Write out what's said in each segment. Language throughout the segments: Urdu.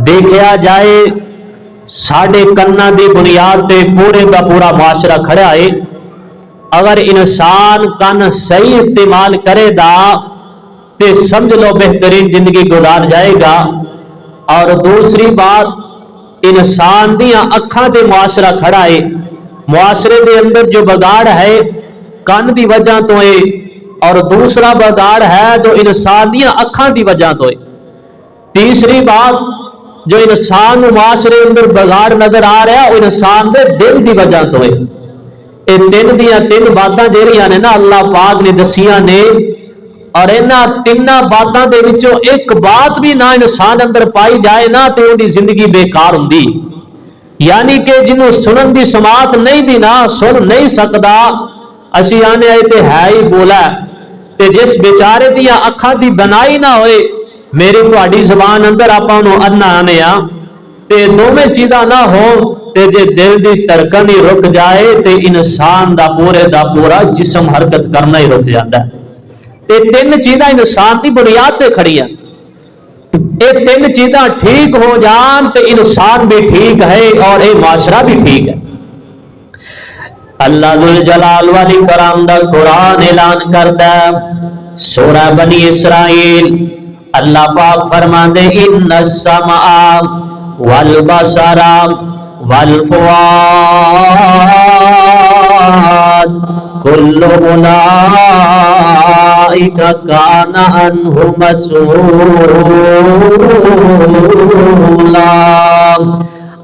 دیکھا جائے ساڑھے کنہ دی بنیاد تے پورے کا پورا معاشرہ کھڑا ہے. اگر انسان کن صحیح استعمال کرے دا تے سمجھ لو بہترین زندگی گزار جائے گا. اور دوسری بات انسان دیاں اکھاں تے معاشرہ کھڑا ہے. معاشرے دے اندر جو بگاڑ ہے کن دی وجہ تو ہے اور دوسرا بگاڑ ہے جو انسان دیاں اکھاں دی وجہ تو ہے. تیسری بات جو انسان معاشرے اندر بگاڑ نظر آ رہا ہے وہ انسان دے دل دی وجہ تو ہے. یہ تین دیاں تین باتاں جہڑیاں نے نا اللہ پاک نے دسیاں نے اور انہاں تیناں باتاں دے وچوں ایک بات بھی نہ انسان اندر پائی جائے نا تو ان دی زندگی بیکار ہوندی. یعنی کہ جنوں سنن دی سماعت نہیں دی نا سن نہیں سکدا. اسی آنے آئے تے ہے ہی بولا تے جس بیچارے دیا اکھاں دی بنائی نہ ہوئے میری تہاڈی زبان اندر آپاں نوں انا آنے آ تے دوویں چیزاں نہ ہو تے جے دل دی دھڑکن ہی رک جائے تے انسان دا پورا جسم حرکت کرنا ہی رک جاتا ہے. تے تین چیزاں انسان دی بنیاد تے کھڑی ہیں. یہ تین چیزاں ٹھیک ہو جان تے انسان بھی ٹھیک ہے اور یہ معاشرہ بھی ٹھیک ہے. اللہ ذوالجلال والاکرام دا قرآن اعلان کرتا ہے سورہ بنی اسرائیل. اللہ پاک فرماندے ان السمع والبصر والفؤاد کل اولئک کان عنہ مسئولا.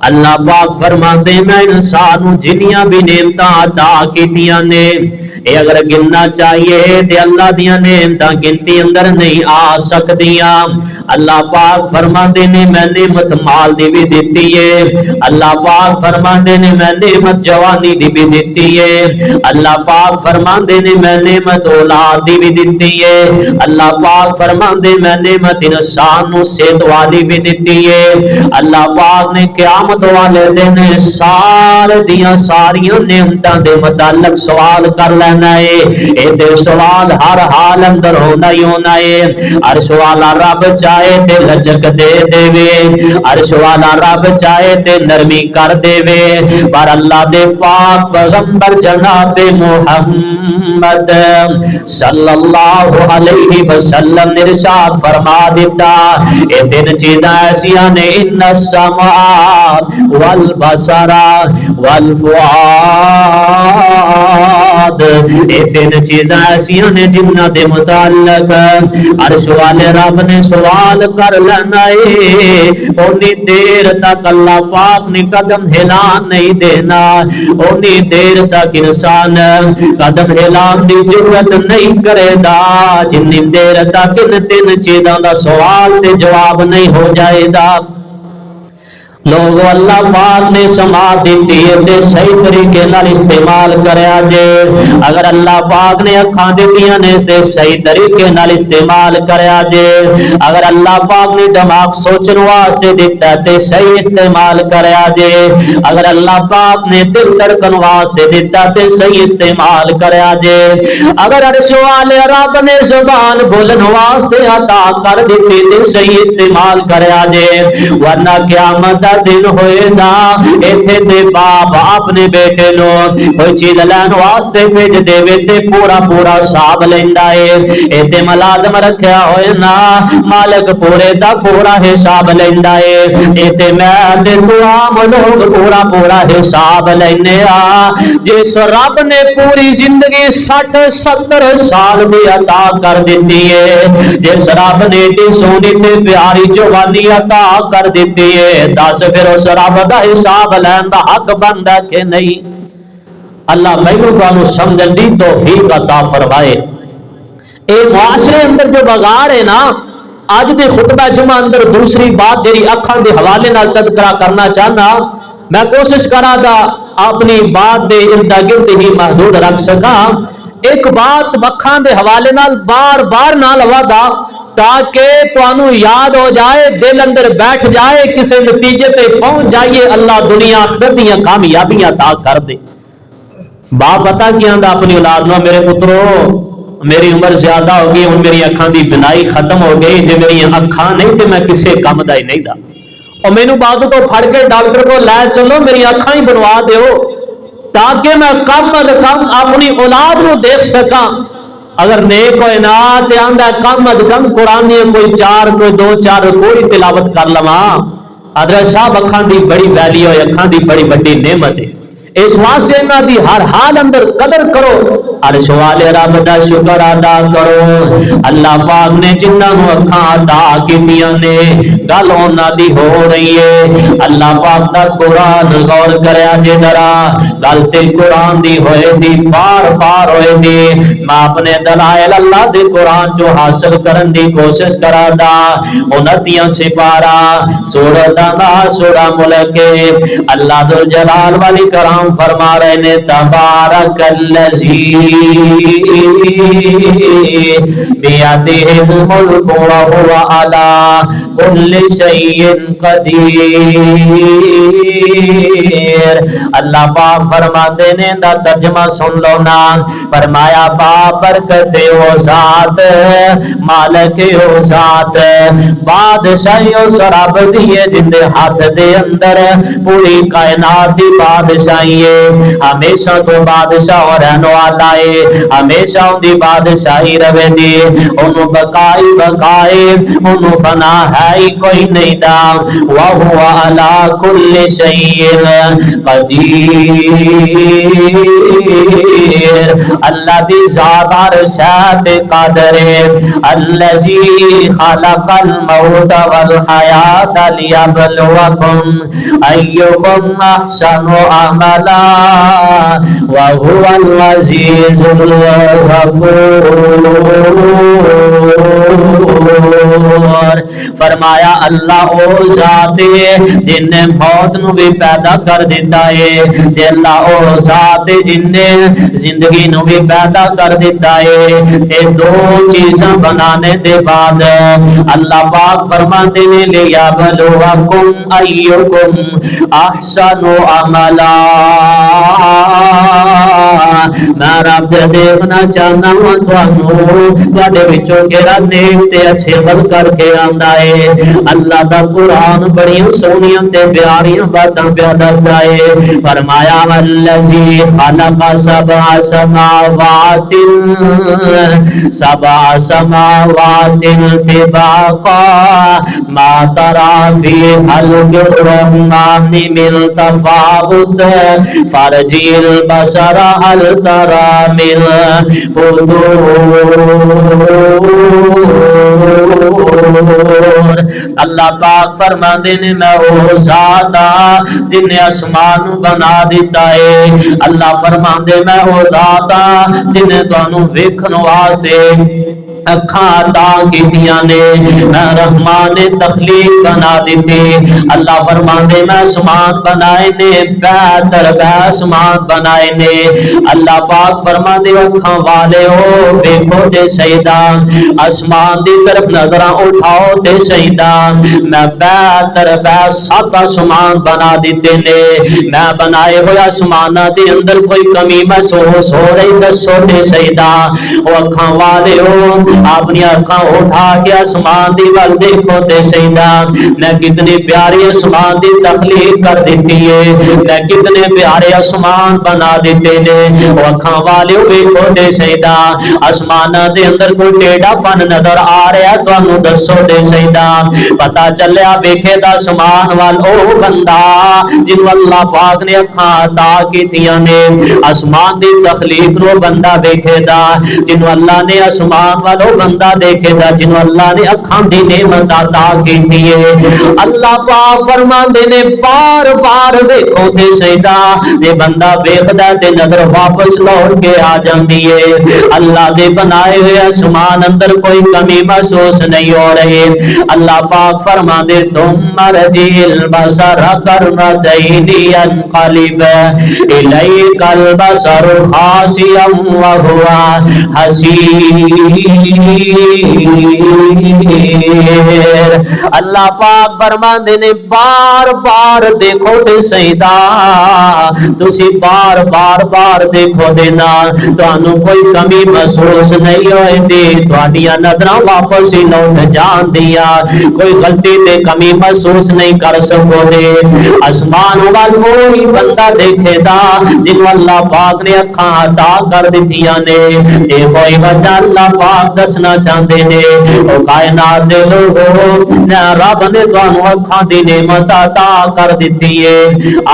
اللہ پاک فرماندے میں انسان جنیاں بھی نعمتاں عطا کیتیاں نے اے اگر گننا چاہیے تے اللہ دیاں نعمتاں گنتی اندر نہیں آ سکدیاں. اللہ پاک فرماندے نے میں نعمت مال دی بھی دتی ہے. اللہ پاک فرماندے نے میں نعمت جوانی دی بھی دتی ہے. اللہ پاک فرماندے نے میں نعمت اولاد دی بھی دتی ہے. اللہ پاک فرماندے میں نعمت انسان نو صحت والی بھی دتی ہے. اللہ پاک نے قیامت والے دن سارے دیاں ساریاں نعمتاں دے متعلق سوال کر لینا ہے. اے تے سوال ہر حال اندر ہونا ہی ہونا ہے. عرش والا رب چاہے تے لچک دے دے عرش والا رب چاہے تے نرمی کر دے پر اللہ دے پاک پیغمبر جناب محمد صلی اللہ علیہ وسلم نے ارشاد فرما دیتا اے تین چیزاں ایسیاں نے ان السمع والبصر والفؤاد. اے تین چیزاں ایسیاں نے جنہاں دے متعلق عرش والے رب نے سوال کر لینا ہے. اونی دیر تک اللہ پاک نے قدم ہلان نہیں دینا. اونی دیر تک انسان قدم ہلان دی ضرورت نہیں کرے گا جنی دیر تک ان تین چیزاں دا سوال تے جواب نہیں ہو جائے گا. لوگوں اللہ پاک نے سماعت دیتی ہے تے صحیح طریقے نال استعمال کریا جے. اگر اللہ پاک نے اکھاں دتیاں نے سے صحیح طریقے نال استعمال کریا جے. اگر اللہ پاک نے دماغ سوچن واسطے دتا تے صحیح استعمال کریا جے. اگر اللہ پاک نے دل دھڑکن واسطے دتا تے صحیح استعمال کریا جے. اگر عرش والے رب نے زبان بولن واسطے عطا کر دتی تے صحیح استعمال کریا جے. ورنہ قیامت دن ہوئے گا ایتھے تے باپ اپنے بیٹے نو کوئی چیز لین واسطے بھیج دے تے پورا حساب لیندا ہے. ایتھے ملازم رکھیا ہوئے نا مالک پورے دا پورا حساب لیندا ہے. ایتھے میں تے تو عام لوگ پورا حساب لینے آ. جس رب نے پوری زندگی 60-70 سال دی عطا کر دیتی ہے. جس رب نے تے سونی تے پیاری جوانی عطا کر دیتی ہے. دس پھر اس رب دا حساب لین دا حق بندا کہ نہیں. اللہ مینوں تانوں سمجھن دی توفیق عطا فرمائے. اے معاشرے اندر جو بگاڑ ہے نا اج دے خطبہ جمعہ اندر دوسری بات جڑی اکھاں دے حوالے نال تذکرہ کرنا چاہنا میں کوشش کراں گا اپنی بات دے ارد گرد ہی محدود رکھ سکاں. ایک بات اکھاں دے حوالے نال بار نال وعدہ تاکہ تانوں یاد ہو جائے دل اندر بیٹھ جائے کسی نتیجے تے پہنچ جائیے اللہ دنیا آخرت دیاں کامیابیاں عطا کر دے. باپ پتہ کیا آندا اپنی اولاد نو میرے پترو میری عمر زیادہ ہو گئی ہوں میری اکھاں دی بنائی ختم ہو گئی جے میری اکھاں نہیں تے میں کسے کم دا ہی نہیں دا اور مینوں بعد تو پھڑ کے ڈاکٹر کو لے چلو میری اکھاں ہی بنوا دیو تاکہ میں کم از کم اپنی اولاد نو دیکھ سکاں اگر نیک ہوئے نا تے آندا کم از کم قرآن دی کوئی چار کوئی دو چار کوئی تلاوت کر لواں حضرت صاحب اکھاں دی بڑی ویلیو ہے اکھاں دی بڑی بڑی نعمت ہے اس واسطے انہاں دی ہر حال اندر قدر کرو عرش والے رب دا شکر ادا کرو اللہ پاک نے جنہاں نو اکھاں عطا کیتیاں نے گل انہاں دی ہو رہی ہے اللہ پاک دا قرآن غور کریا جے ذرا گل تے قرآن دی ہوئے دی بار بار ہوئے دی میں اپنے دلائل اللہ دے قرآن جو حاصل کرن دی کوشش کرا دا 29 سپارہ سورہ ناس سورہ ملک اللہ ذو جلال والی کرام فرما رہے نے تبارک الذی بیدہ الملک وہو علی کل شیء قدیر اللہ پاک فرماتے نے دا ترجمہ سن لو نا فرمایا بابرکت او ذات مالک او ذات بادشاہی اس رب دیے جن دے ہاتھ دے اندر پوری کائنات دی بادشاہی ہمیشہ تو بادشاہ اور رہنو والا ہے ہمیشہ ان دی بادشاہی رہے دی انہوں بقائی بقائی انہوں فنا ہے ہی کوئی نہیں دا وَهُوَ عَلَى كُلِّ شَيْءٍ قدیر اللہ دی ذات ہر شاہد قادر الذی خلق الموت والحیات لیبلوکم ایکم احسن عملا وهو العزیز الغفور فرمایا اللہ او ذات جن نے موت نو بھی پیدا کر دیتا ہے اللہ او ذات جن نے زندگی نو بھی پیدا کر دیتا ہے یہ دو چیزاں بنانے دے بعد اللہ پاک فرماتے ہیں لیبلوکم ایکم احسن عملا میں رب دیکھنا چاہنا ہوں تواڈے وچوں کیڑا نیک تے اچھے عمل کر کے آندا ہے اللہ دا قرآن بڑی سونیاں تے پیاریاں باتاں پیا دسدا ہے فرمایا الذی خلق سبع سماوات طباقا ما ترى في خلق الرحمن من تفاوت فرجع البصر هل ترى من فطور اللہ پاک فرماندے نے میں او ذات جن نے آسمان بنا دیتا ہے اللہ فرماندے میں او ذات جن نے تانوں ویکھن واسطے اکھاں عطا کیتیاں نے میں رحمان نے تخلیق بنا دیتے اللہ فرماندے میں آسمان بنائے نے بہتر آسمان بنائے نے اللہ پاک فرماندے اکھاں والے ہو دیکھو تے سیدا آسمان دی طرف نظراں اٹھاؤ تے سیدا میں بہتر سات آسمان بنا دیتے نے میں بنائے ہوئے آسماناں دے اندر کوئی کمی محسوس ہو رہی دسو تے سیدا او اکھاں والے ہو اپنی آنکھاں اٹھا کے آسمان دی ول دیکھو تے سیدا میں کتنی پیاری آسمان دی تخلیق کر دیتی ہے میں کتنے پیارے آسمان بنا دیتے نے وہ آنکھاں والے دیکھو تے سیدا آسمان دے اندر کوئی ٹیڑھا پن نظر آ رہا ہے تانوں دسو تے سیدا پتہ چلیا ویکھے دا آسمان وال او بندہ جن اللہ پاک نے اکھاں عطا کیتیاں نے آسمان دی تخلیق نو بندہ ویکھے دا جن اللہ نے آسمان وال بندہ دیکھے گا جنہوں اللہ نے اکھاں دی نعمت عطا کیتی ہے اللہ پاک فرماندے نے بار بار دیکھو تے سیدا تے بندہ ویکھدا تے نظر واپس لوٹ کے آ جاندی ہے اللہ دے بنائے ہوئے آسمان اندر کوئی کمی محسوس نہیں ہو رہی اللہ پاک فرماندے ثم رجع البصر کرتین ينقلب الیک البصر خاسئا وهو حسیر اللہ پاک فرماندے نے بار بار دیکھو تے سیدا تسی بار بار دیکھو دینا تانوں کوئی کمی محسوس نہیں ہوئے دی تواڈیاں نظراں واپس ہی لوٹ جان دیا کوئی غلطی تے کمی محسوس نہیں کر سکو دے آسمان وال وہی بندہ دیکھے دا جنوں اللہ پاک نے اکھاں عطا کر دتیاں نے اے کوئی وجہ اللہ پاک دسنا چاہندے نے او کائنات دے لوگو رب نے تانوں اکھاں دی نعمت عطا کر دتی ہے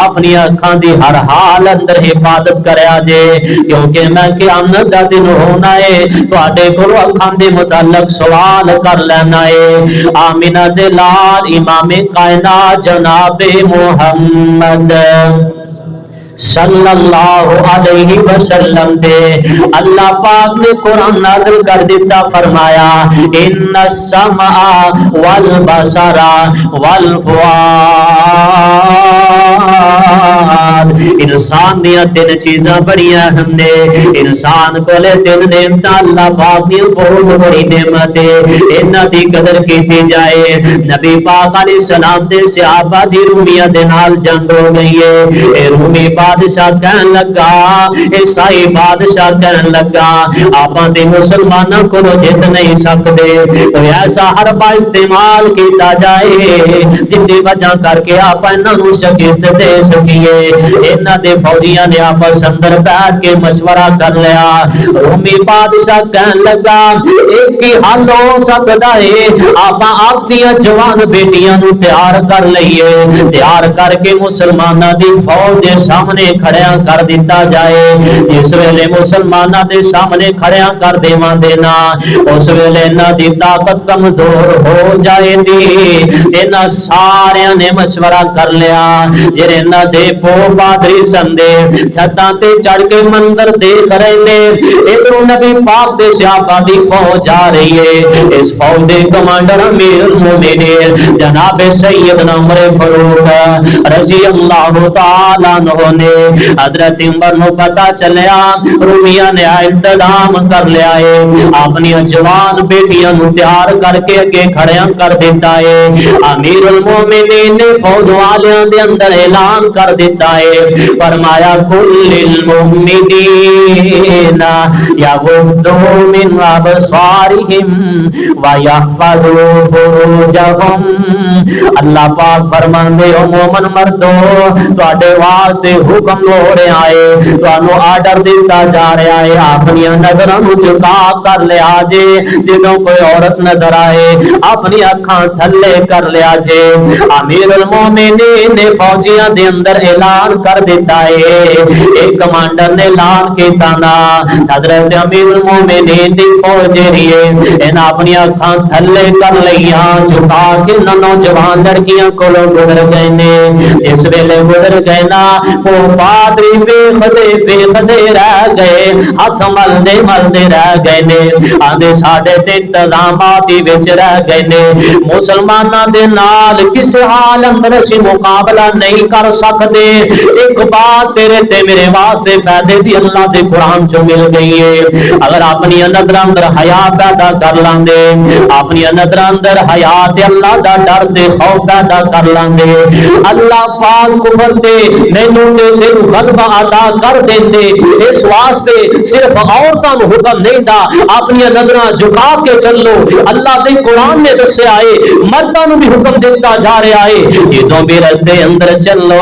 اپنی اکھاں دی ہر حال اندر حفاظت کریا جے کیونکہ میں قیامت دا دن ہونا ہے تواڈے کول اکھاں دے متعلق سوال کر لینا ہے آمینہ دے لال امام کائنات جناب محمد صلی اللہ علیہ وسلم دے اللہ پاک نے قرآن نازل کر دیتا فرمایا ان السمع والبصر والفؤاد انسان دیا تین چیزاں بڑی اہم نے انسان کو لے تین نعمت اللہ پاک نے بہت بڑی نعمت ہے انہاں دی قدر کیتی جائے نبی پاک علیہ السلام دے صحابہ دی رومیہ دے نال جنگ ہو گئی ہے اے رومی بادشاہ کہن لگا عیسائی بادشاہ کہن لگا آپاں دے مسلمانوں کو جت نہیں سکتے کوئی ایسا حربہ استعمال کیتا جائے جن دی وجہ کر کے آپ انہاں نوں شکست دے سکیے انہاں دے فوجیاں نے آپس اندر بیٹھ کے مشورہ کر لیا رومی بادشاہ کہن لگا ایک ہی حل ہو سکدا ہے آپاں اپنیاں جوان بیٹیاں نوں تیار کر لئیے تیار کر کے مسلماناں دی فوج دے سامنے کھڑیاں کر دیتا جائے جس ویلے مسلماناں دے سامنے کھڑیاں کر دیواں دینا اس ویلے انہاں دی طاقت کمزور ہو جائے دی انہاں ساریاں نے مشورہ کر لیا جڑے انہاں دے پو پادری سندے چھتاں تے چڑھ کے منظر دیکھ رہے نے ادھر نبی پاک دے صحابہ دی فوج آ رہی ہے اس فوج دے کمانڈر امیر المومنین جناب سیدنا عمر فاروق رضی اللہ تعالی عنہ نے حضرت عمر نو پتا چلیا رومیہ نے انتظام کر لیا ہے اپنی جوان بیٹیاں نو تیار کر کے اگے کھڑیاں کر دیتا ہے امیر المومنین نے فوج والیاں دے اندر اعلان کر دیتا ہے فرمایا کل المؤمنین یغضوا من ابصارہم ویحفظوا فروجہم اللہ پاک فرماندے ہو مومن مردو تواڈے واسطے حکم ہو رہا ہے تانوں آرڈر دیتا جا رہا ہے اپنی نظراں نوں جھکا کر لیا جے جدوں کوئی عورت نظر آئے اپنی اکھاں تھلے کر لیا جے امیر المومنین نے فوجیاں دے اندر اعلان کر دیتا ہے ایک کمانڈر نے اعلان کیتا نا حضرت امیر المومنین دی فوج جڑی انہاں اپنی اکھاں تھلے کر لئیاں جھکا کے نوجوان لڑکیاں کولوں گزر گئے نے اس ویلے گزر گئے نا وہ پادری بے خدے رہ گئے ہاتھ ملدے رہ گئے نے آندے ساڈے تے انتظامات وچ رہ گئے نے مسلماناں دے نال کس حال اندر اسی مقابلہ نہیں کر سکتے ایک بات تیرے تے میرے واسطے فائدے دی اللہ دے قرآن چ مل گئی ہے اگر اپنی نظر اندر حیا پیدا کر لاندے اپنی نظر اندر حیا تے اللہ دا ڈر تے خوف پیدا کر لاندے اللہ پاک کفر تے مینوں تے تینوں غلبہ عطا کر دیندے اس واسطے صرف عورتاں نوں حکم نہیں دا اپنی نظراں جھکا کے چلو اللہ دے قرآن نے دسیا ہے مرداں نوں بھی حکم دیتا جا رہا ہے جدوں بھی رستے اندر چلو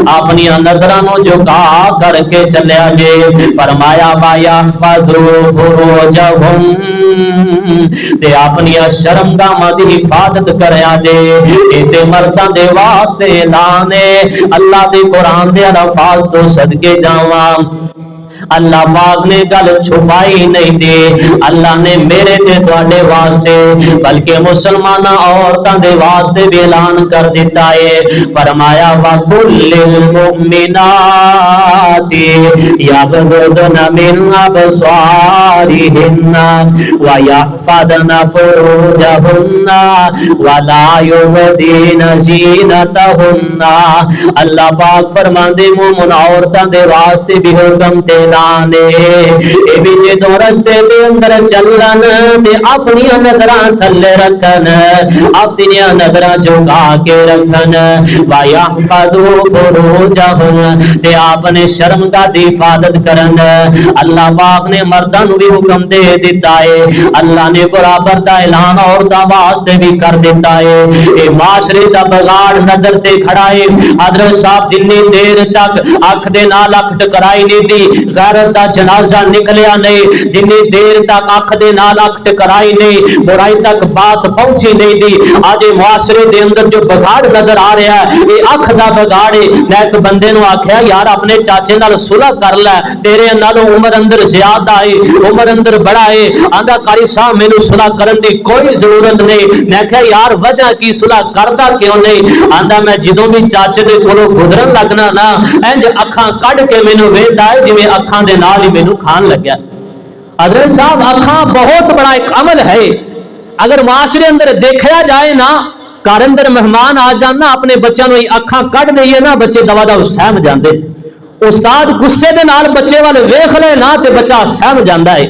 اپنی نظراں نوں جھکا کر کے چلیا جے فرمایا بایا فذرو فروجہم تے اپنی شرمگاہاں دی حفاظت کریا جے تے مرداں دے واسطے اعلان ہے اللہ دے قرآن دے الفاظ تو صدقے جاواں اللہ پاک نے گل چھپائی نہیں دے اللہ نے میرے تے تواڈے واسطے بلکہ مسلماناں عورتاں دے واسطے بھی اعلان کر دیتا ہے فرمایا وَقُلْ لِلْمُؤْمِنَاتِ يَغْضُضْنَ مِنْ أَبْصَارِهِنَّ وَيَحْفَظْنَ فُرُوجَهُنَّ وَلَا يُبْدِينَ زِينَتَهُنَّ اللہ پاک فرماندے مومن عورتاں دے واسطے بھی حکم تے میدان اے بھی جدوں رستے دے اندر چلن تے اپنی نظراں تھلے رکھن اپنی نظراں جھکا کے رکھن وَيَحْفَظُوا فُرُوجَهُمْ تے آپ نے شرمگاہ دی حفاظت کرن اللہ پاک نے مرداں نوں بھی حکم دے دیتا ہے اللہ نے برابر دا اعلان عورتاں واسطے بھی کر دیتا ہے اے معاشرے دا بگاڑ نظر تے کھڑا ہے حضرت صاحب جنی دیر تک اکھ دے نال اکھ ٹکرائی نہیں دی غیرت دا جنازہ نکلیا نہیں جنی دیر تک اکھ دے نال اکھ ٹکرائی نہیں برائی تک بات پہنچی نہیں دی آج معاشرے دے اندر جو بگاڑ نظر آ رہا ہے یہ اکھ دا بگاڑ ہے میں ایک بندے نو آکھیا یار اپنے چاچے نال صلح کر لے تیرے نالوں عمر اندر زیادہ ہے عمر اندر بڑا ہے آندا قاری صاحب مینوں صلح کرن دی کوئی ضرورت نہیں میں کہا یار وجہ کی صلح کردا کیوں نہیں آندا میں جدوں بھی چاچے دے کولوں گزرن لگنا نا انج اکھاں کڈ کے مینوں ویندا ہے جویں اکھاں دے نال ہی مینوں کھان لگیا حضرت صاحب اکھاں بہت بڑا ایک عمل ہے اگر معاشرے اندر دیکھا جائے نا گھر اندر مہمان آ جانا اپنے بچوں نوں اکھاں کڈ دئیے نا بچے دوا دا سہم جاندے استاد غصے دے نال بچے والے ویکھ لے نا تے بچہ سہم جاندا ہے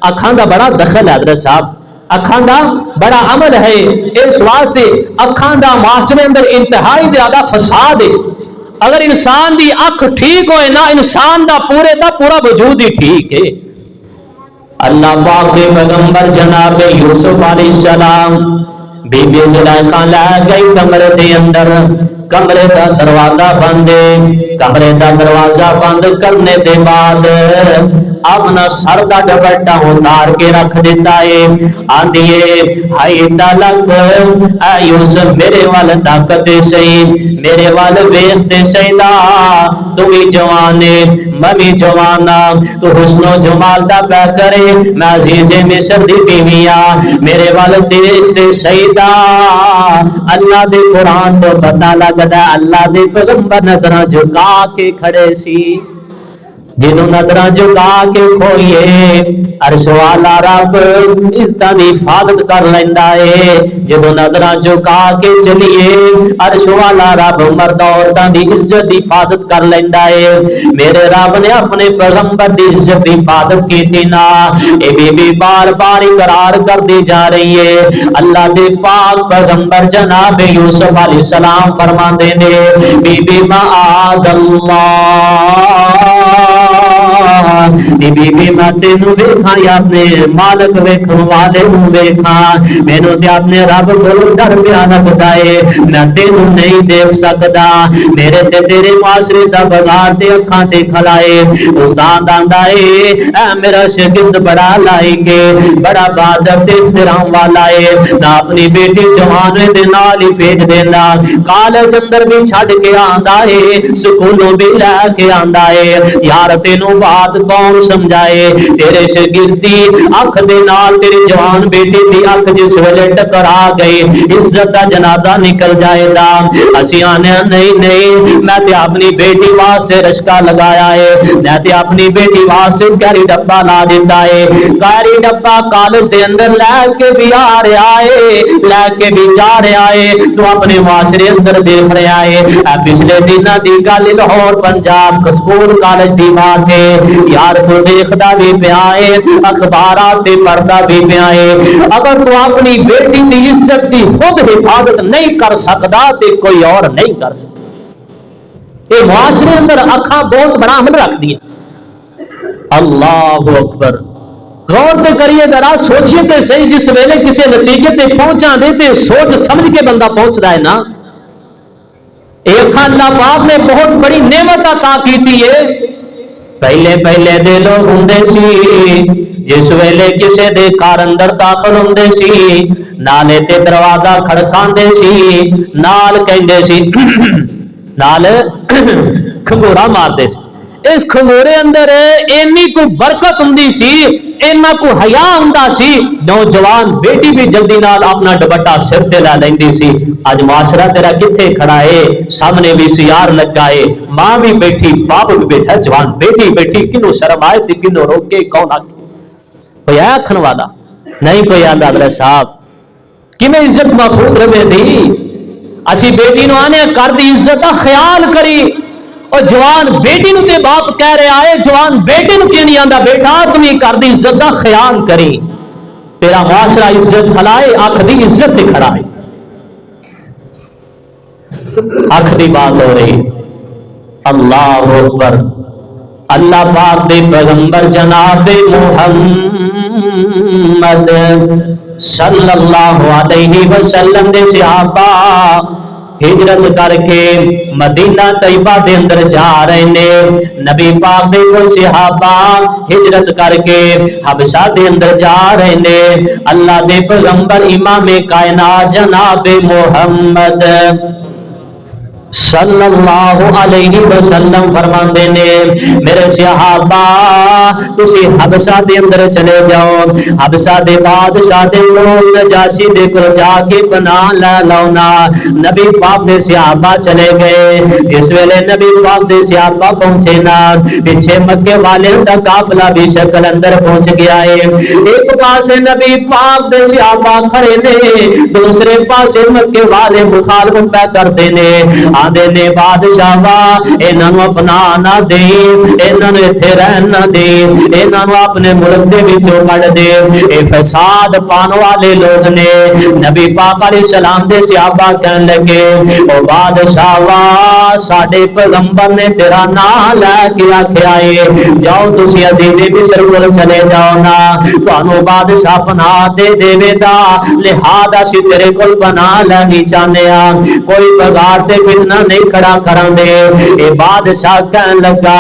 اکھاں دا بڑا دخل ہے حضرت صاحب اکھاں دا بڑا عمل ہے اس واسطے اکھاں دا معاشرے اندر انتہائی زیادہ فساد ہے اگر انسان دی اکھ ٹھیک ہوئے نا انسان دا پورے دا پورا وجود ہی ٹھیک ہے اللہ پاک کے پیغمبر جناب یوسف علیہ السلام بی بی زلیخا لے گئی کمرے دے اندر کمرے دا دروازہ بند کمرے دا دروازہ بند کرنے دے بعد اپنا سر دا دوپٹہ اتار کے رکھ دیتا ہے آندیے ہائی تلک اے یوسف میرے وال طاقت سہی میرے وال ویکھتے سہی دا تو بھی جوان میں بھی جوانا تو حسن و جمال دا پہ کرے میں عزیز مصر دی بیویا میرے وال دیکھتے سہی دا اللہ دے قرآن تو پتہ لگدا اللہ دے پیغمبر نظراں جھکا کے کھڑے سی جنہوں نظراں جھکا کے کھوئیے عرش والا رب اس دا حفاظت کر لیندا ہے جنہوں نظراں جھکا کے چلیے عرش والا رب مرد عورتاں دی عزت دی حفاظت کر لیندا ہے میرے رب نے اپنے پیغمبر دی عزت دی حفاظت کیتی نا اے بی بی بار بار اقرار کر دی جا رہی ہے اللہ دے پاک پیغمبر جناب یوسف علیہ السلام فرماندے نے بی بی معاذ اللہ بی بی میں تینوں ویکھاں یا اپنے مالک ویکھن والے نوں ویکھاں مینوں تے اپنے رب کولوں ڈر پیا لگدا ہے میں تینوں نہیں دیکھ سکدا میرے تے تیرے معاشرے دا بگاڑ تے اکھاں تے کھلائے استاد آندا ہے اے میرا شاگرد بڑا لائق ہے بڑا بادب تے احترام والا ہے نہ اپنی بیٹی جوان دے نال ہی بھیج دیندا کالج اندر بھی چھڈ کے آندا ہے سکولوں بھی لے کے آندا ہے یار تینوں بات کون سمجھائے تیرے شاگردی اکھ دے نال تیری جوان بیٹی دی اکھ جس ویلے ٹکرا گئی عزت دا جنازہ نکل جائے گا اسی آنے نہیں میں تے اپنی بیٹی واسطے رشکا لگایا ہے میں تے اپنی بیٹی واسطے کیری ڈبہ لا دیتا ہے کیری ڈبہ کالج دے اندر لے کے بھی آ رہا ہے لے کے بھی جا رہا ہے تو اپنے معاشرے اندر دیکھ رہا ہے پچھلے دنوں دی گل لاہور پنجاب سکول کالج دی بات ہے یار تو دیکھدا بھی پیا ہے اخبارات تے پڑھدا بھی پیا ہے اگر تو اپنی بیٹی دی عزت دی خود حفاظت نہیں کر سکدا تے کوئی اور نہیں کر سکتا یہ معاشرے اندر اکھاں بہت بڑا عمل رکھ دی اللہ اکبر غور تے کریے ذرا سوچیے تے صحیح جس ویلے کسی نتیجے تے پہنچا دے تے سوچ سمجھ کے بندہ پہنچدا ہے نا ایک اللہ پاک نے بہت بڑی نعمت عطا کیتی ہے پہلے دے لوگ ہوندے سی جس ویلے کسے دے کار اندر داخل ہوندے سی نالے تے دروازہ کھڑکاندے سی نال کہندے سی نال کھنگورا ماردے سی اس کھنگورے اندر اینی کو برکت ہوندی سی اینا کو حیا ہوندا سی نوجوان بیٹی بھی جلدی نال اپنا دوپٹہ سر تے لا لیندی سی اج معاشرہ تیرا کتھے کھڑا ہے سامنے بھی سیار لگا ہے ماں بھی بیٹھی باپ بھی بیٹھا جوان بیٹی بیٹھی کنو شرم آئے تے کنو روکے کون آکے کوئی آکھن والا نہیں کوئی آندا حضرت صاحب کیویں عزت محفوظ رہے دی اسی بیٹی نو آنے کر دی عزت دا خیال کری اور جوان بیٹی نو تے باپ کہہ رہا ہے جوان بیٹی نو کیوں نہیں آندا بیٹا تم گھر دی عزت دا خیال کری تیرا معاشرہ عزت کھلائے اکھ دی عزت تے کھڑا ہے اکھ دی بات ہو رہی اللہ اکبر اللہ پاک دے پیغمبر جناب محمد صلی اللہ علیہ وسلم دے صحابہ ہجرت کر کے مدینہ طیبہ دے اندر جا رہے نے نبی پاک دے کوئی صحابہ ہجرت کر کے حبشہ دے اندر جا رہے نے اللہ دے پیغمبر امام کائنات جناب محمد صلی اللہ علیہ وسلم فرماندے نے میرے صحابہ تسی حبشہ دے اندر چلے جاؤ حبشہ دے بادشاہ دے لوگ نجاشی دے کول جا کے پناہ لے لونا نبی پاک دے صحابہ چلے گئے جس ویلے نبی پاک دے صحابہ پہنچے نا پیچھے مکے والے دا قافلہ بھی شکل اندر پہنچ گیا ہے ایک پاسے نبی پاک دے صحابہ کھڑے نے دوسرے پاسے مکے والے مخالفت پہ کرتے نے آدھے نے بادشاہ انہاں نو اپنا نہ دے انہاں نو ایتھے رہن نہ دے انہاں نو اپنے ملک دے وچوں کڈ دے اے فساد پان والے لوگ نے نبی پاک علیہ السلام دے صحابہ کہن لگے او بادشاہ ساڈے پیغمبر نے تیرا نام لے کے آکھیا اے جاؤ تسی عزیز مصر کول چلے جاؤ نا تانوں بادشاہ پناہ دے دے گا لہذا اسی تیرے کول پناہ لینی چاہنے ہاں کوئی بغار تے فتنہ نہیں کھڑا کرن دے اے بادشاہ کہن لگا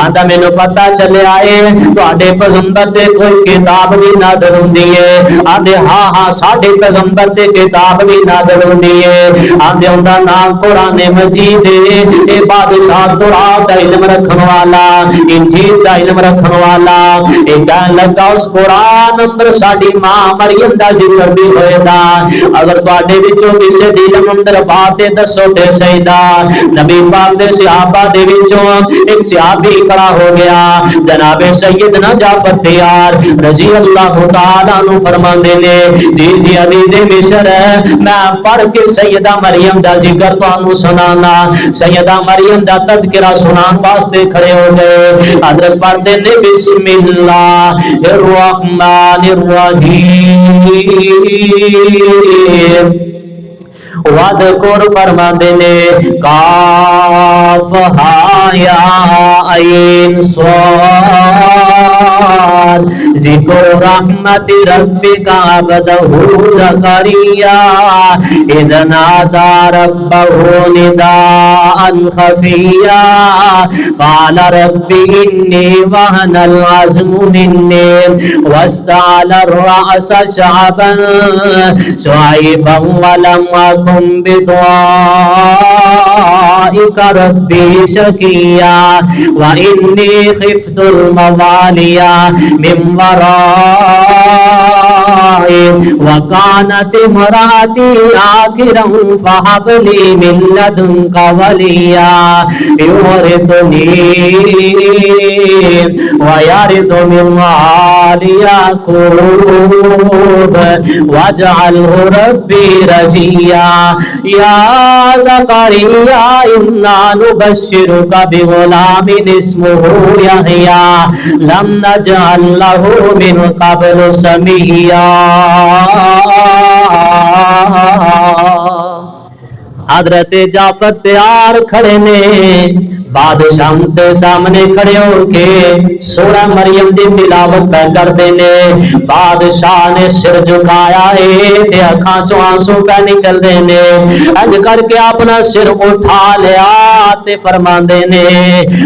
آندا مینوں پتہ چلیا اے تواڈے پیغمبر تے کوئی کتاب بھی نازل ہوندی ہے آندے ہاں ہاں ساڈے پیغمبر تے کتاب بھی نازل ہوندی ہے آندے اوندا نام قرآن مجید اے بادشاہ تورات دا علم رکھن والا انجیل دا علم رکھن والا اے کہن لگا اس قرآن اندر ساڈی ماں مریم دا ذکر بھی ہوئے گا اگر تواڈے وچوں کسے دی علم اندر بات دسو تے سیدا نبی پاک دے صحابہ دے وچوں ایک صحابی کھڑا ہو گیا جناب سیدنا جعفر تیار رضی اللہ تعالی عنہ فرماندے نے جی عزیز مصر میں پڑھ کے سیدہ مریم دا ذکر تانوں سنانا سیدہ مریم دا تذکرہ سنان واسطے کھڑے ہو گئے حضرت پڑھتے نے بسم اللہ الرحمن الرحیم وَذْكُرْ فرماندے نے کاف ہا یا عین صاد ذکر رحمت ربک عبدہ زکریا اذ نادى ربه نداء خفیا قال رب انی وهن العظم مني واستعل الرأس شعبا شعيبا ولم أكن بدعائك ربي شقيا وإني خفت الموالي من ورائي وكانت امرأتي عاقرا فهب لي من لدنك وليا يورثني ويرث من آل يعقوب واجعله ربي رضيا يا زكريا إنا نبشرك بغلام اسمه يحيى لم نجعل له من قبل سميا حضرت جعفر تیار کھڑے نے بادشاہ سے سامنے کھڑے ہو کے سورہ مریم دی تلاوت پہ کرتے نے بادشاہ نے سر جھکایا ہے تے اکھاں چوں آنسو پہ نکل دے نے انج کر کے اپنا سر اٹھا لیا تے فرماندے نے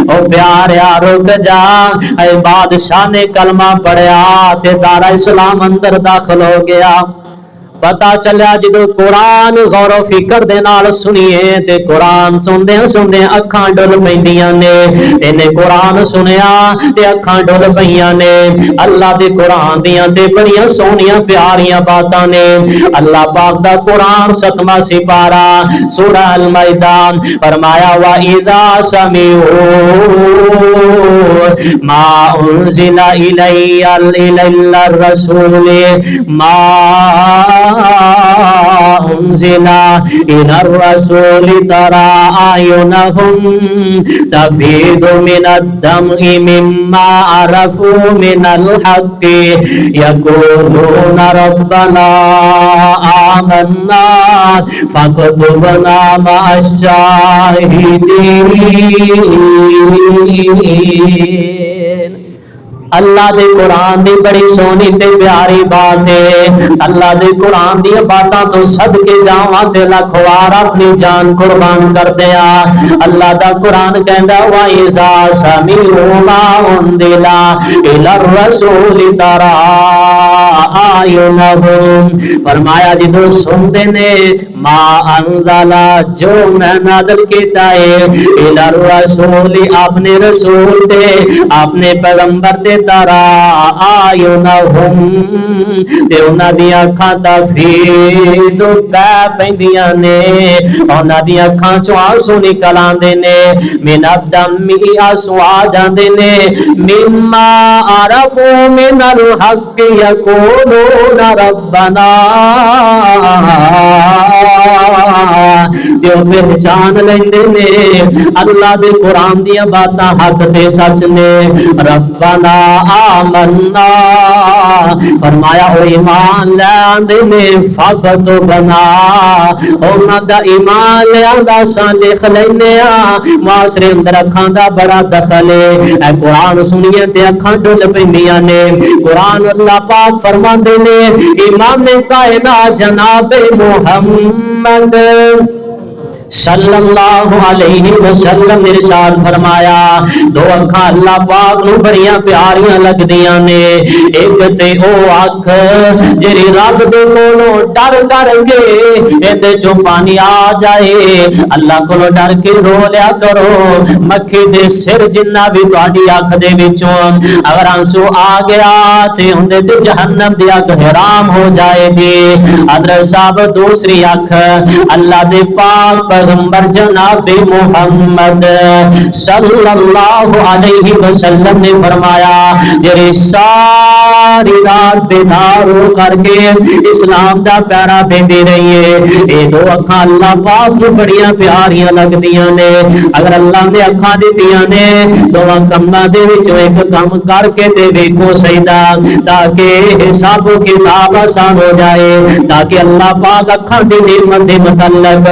او پیاریا رک جا اے بادشاہ نے کلمہ پڑھیا تے دار اسلام اندر داخل ہو گیا پتا چلیا جدو قرآن غور و فکر دے نال سنیے تے قرآن سندے سندے اکھاں ڈل پیندیاں نے اینے قرآن سنیا تے اکھاں ڈل پیاں نے اللہ دے قرآن دیاں تے بڑیاں سونیاں پیاریاں باتاں نے اللہ پاک دا قرآن 7واں سپارہ سورہ المائدہ فرمایا وَإِذَا سَمِعُوا مَا أُنزِلَ إِلَيَّ الرَّسُولِ مَا انزل الى الرسول ترى اعينهم تفيض من الدمع مما عرفوا من الحق يقولون ربنا آمنا فاكتبنا مع الشاهدين. اللہ دے قرآن دی بڑی سونی تے پیاری بات ہے. اللہ دے قرآن دی باتاں تو صدقے جاواں تے لکھ وار اپنی جان قربان کر دیا. اللہ دا قرآن کہندا وَإِذَا سَمِعُوا مَا أُنزِلَ إِلَى الرَّسُولِ تَرَى أَعْيُنَهُمْ فرمایا جدو سنتے نے ما انزل جو میں نازل کیتا ہے الى الرسول اپنے رسول تے اپنے پیغمبر تے ترا آیونہم تے انہاں دی اکھاں تفیض پہ پیندیاں نے انہاں دی اکھاں چوں آنسو نکل آندے نے من الدم آنسو آ جاندے نے مما عرفوا من الحق یقولون ربنا جو پہچان لیندے نے اللہ دے قرآن دیا باتاں حق تے سچ نے ربنا آمنا فرمایا او ایمان لیاندے نے فقط بنا اونا دا ایمان لیاندہ سان لکھ لینے معاشرے اندر اکھاں دا بڑا دخل ہے. اے قرآن سنیے تے اکھاں ڈول پیندیاں نے. قرآن اللہ پاک فرماندے نے امام کائنات جناب محمد صلی اللہ علیہ وسلم نے ارشاد فرمایا دو اکھاں اللہ پاک نو بڑیاں پیاریاں لگدیاں نے. ایک تے او اکھ جڑی رب دے کولوں ڈر کر کے ایدے چوں پانی آ جائے اللہ کولوں ڈر کے رو لیا کرو. مکھی دے سر جنہ بھی تہاڈی اکھ دے وچوں اگر آنسو آ گیا تے اندے تے جہنم دی اگ حرام ہو جائے گی. حضرت صاحب دوسری اکھ اللہ دے پاک پیغمبر جناب محمد صلی اللہ علیہ وسلم نے فرمایا جڑے ساری رات بیدار ہو کر کے اسلام دا پیرا دیندے رہیے اے دو اکھاں اللہ پاک نو بڑیاں پیاریاں لگدیاں نے. اگر اللہ نے اکھاں دتیاں نے دو کماں دے وچوں ایک کم کر کے تے ویکھو سیدا تاکہ حساب و کتاب آسان ہو جائے تاکہ اللہ پاک اکھاں دی نعمت دے متعلق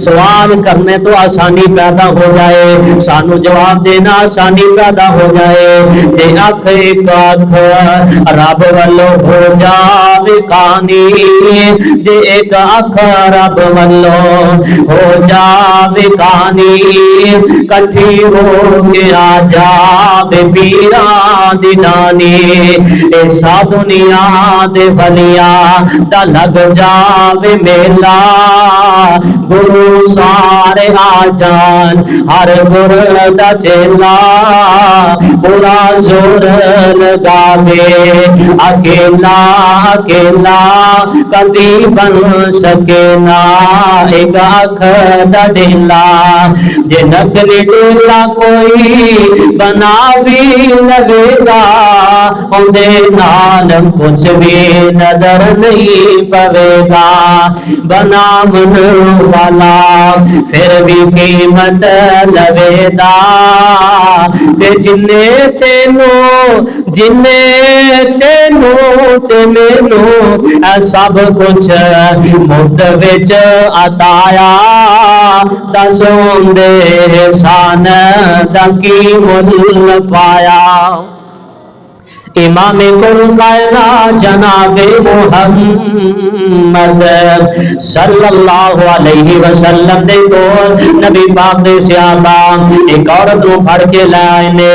سوال کرنے تو آسانی پیدا ہو جائے سانو جواب دینا آسانی پیدا ہو جائے. تے اکھ ایک اکھ رب والو ہو جاوے کانی جے ایک اکھ رب والو ہو جاوے کانی کٹھی ہو کے آ جاوے پیران دی نانی ایسا دنیا دے ولیاں دا لگ جاوے میلا گرو سارے آ جان ہر گر دا چیلا برا زور لگاوے اکیلا اکیلا کبھی بن سکے نا ایک اکھ دا ڈیلا جے نکلی ڈیلا کوئی بنا بھی لگے گا اندے نال کچھ بھی نظر نہیں پوے گا. بنا من والا پھر بھی قیمت لوے دا تے جنے تینو تے مینو سب کچھ مفت وچ عطایا دسوں دے احسان دا کی مل پایا. امام کل کائنات جناب محمد صلی اللہ علیہ وسلم دے کو نبی پاک دے صحابہ ایک عورت نو پھڑ کے لے آئے نے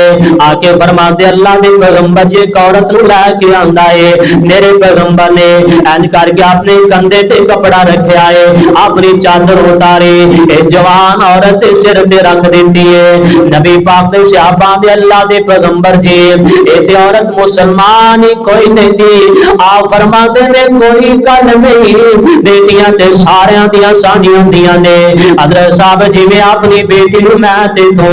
آ کے فرماتے اللہ دے پیغمبر جی ایک عورت نو لے کے آندا ہے میرے پیغمبر نے انج کر کے اپنے کندھے تے کپڑا رکھیا ہے اپنی چادر اتاری اے جوان عورت دے سر تے رکھ دیندی ہے. نبی پاک دے صحابہ دے اللہ دے پیغمبر جی اے تے عورت مسلمان ہی کوئی نہیں دی آپ فرماتے نے کوئی گل نہیں بیٹیاں تے ساریاں دیاں سانجی ہوندیاں نے حضرت صاحب جی میں اپنی بیٹی نو میں تے تو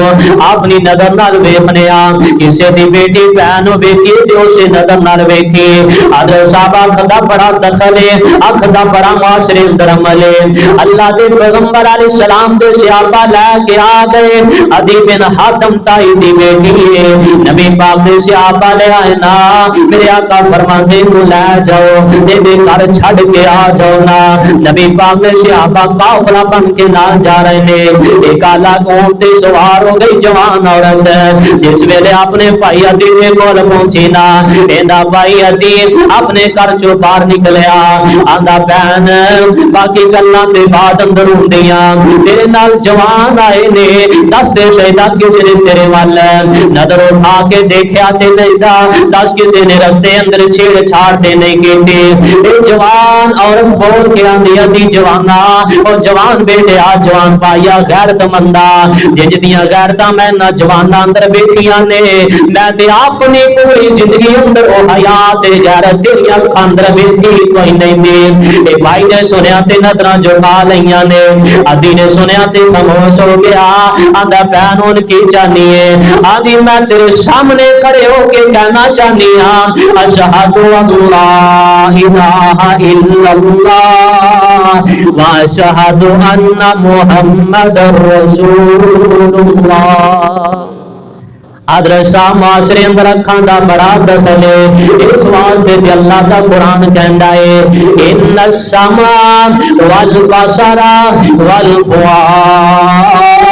اپنی نظر نال ویکھنے آ کسے دی بیٹی بہن نو ویکھی تے اسے نظر نال ویکھی حضرت صاحب اکھ دا بڑا دخل ہے اکھ دا بڑا معاشرے اندر عمل ہے اللہ دے پیغمبر علیہ السلام دے صحابہ لے کے آ گئے عدی بن حاتم تائی دی بیٹی ہے نبی پاک دے صحابہ لے آئے نا میرے آقا فرماندے کو لے جاؤ دے دے گھر چھڑ کے آ جاؤ نا نبی پاک دے صحابہ قافلہ بن کے نال جا رہے نے ایک الگ اونٹ تے سوار ہو گئی جوان عورت جس ویلے اپنے بھائی عدی دے کول پہنچی نا ایندا بھائی عدی اپنے گھر چوں باہر نکلیا آندا بہن باقی گلاں تے بعد اندر ہوندیاں تیرے نال جوان آئے نے دس دے شہدا کسی نے تیرے وال نظر اٹھا کے دیکھیا تے نہیں دا دس کسی نے رستے اندر چھیڑ چھاڑ تے نہیں کیتی اے جوان عورت بول کے آندی عدی جوانا او جوان بیٹے آ جوان پایا غیرت مندا جنج دیاں غیرتاں میں نہ جوانا اندر بیٹھیاں نے میں تے اپنی پوری زندگی اندر او حیات غیرت تیری اکھاں اندر بیٹھی کوئی نہیں دی اے بھائی نے سنیا تے نظراں جھکا لئیاں نے عدی نے سنیا تے خاموش ہو گیا آندا بہن ہن کی چاہنی ہے آدھی میں تیرے سامنے کھڑے ہو کے کہنا چاہنی ہاں اشہد ان لا الہ الا اللہ واشہد ان محمد رسول اللہ حضرت صاحب معاشرے اندر اکھاں دا بڑا دخل ہے اس واسطے تے اللہ دا قرآن کہندا ہے ان السماء والبصر والفؤاد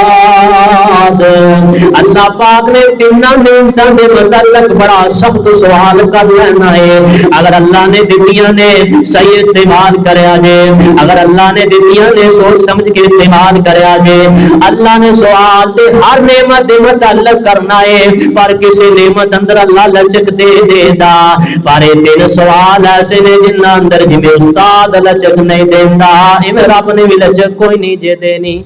اللہ پاک نے تیناں نعمتاں دے متعلق بڑا سخت سوال کر لینا ہے اگر اللہ نے دتیاں نے صحیح استعمال کریا جے اگر اللہ نے دتیاں نے سوچ سمجھ کے استعمال کریا جے اللہ نے سوال تے ہر نعمت دے متعلق کرنا ہے پر کسی نعمت اندر اللہ لچک دے دیتا پر تین سوال ایسے نے جنہ اندر جی میں استاد لچک نہیں دیتا ایویں رب نے بھی لچک کوئی نہیں جے دینی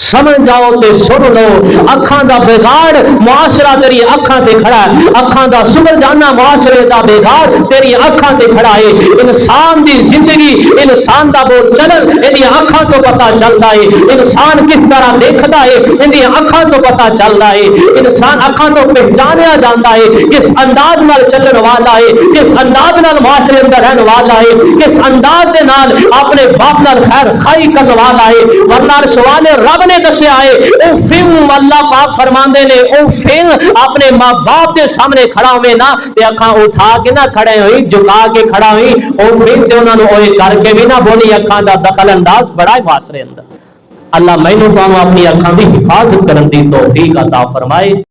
سمجھ جاؤ تے سن لو اکھاں دا بگاڑ معاشرہ تیری اکھاں تے کھڑا ہے اکھاں دا سدھر جانا معاشرے دا بگاڑ تیری اکھاں تے کھڑا ہے انسان دی زندگی انسان دا بول چلن ایدی اکھاں تو پتہ چلدا ہے انسان کس طرح دیکھدا ہے ایدی اکھاں تو پتہ چلدا ہے انسان اکھاں تو پہچانیا جاندا ہے کس انداز نال چلن والا ہے کس انداز نال معاشرے اندر رہن والا ہے کس انداز دے نال اپنے باپ نال خیر خائی کرن والا ہے ورنہ سوال رب نے دسیا ہے او فم اللہ پاک فرماندے نے او فم اپنے ماں باپ کے سامنے کھڑا ہوئے نا تے اکھاں اٹھا کے نہ کھڑے ہوئی جھکا کے کھڑا ہوئی او فم تے انہاں نو اوے کر کے بھی نہ بولی اکھاں دا دخل انداز بڑا ہے معاشرے اندر اللہ مینوں پاواں اپنی اکھاں دی حفاظت کرن دی توفیق عطا فرمائے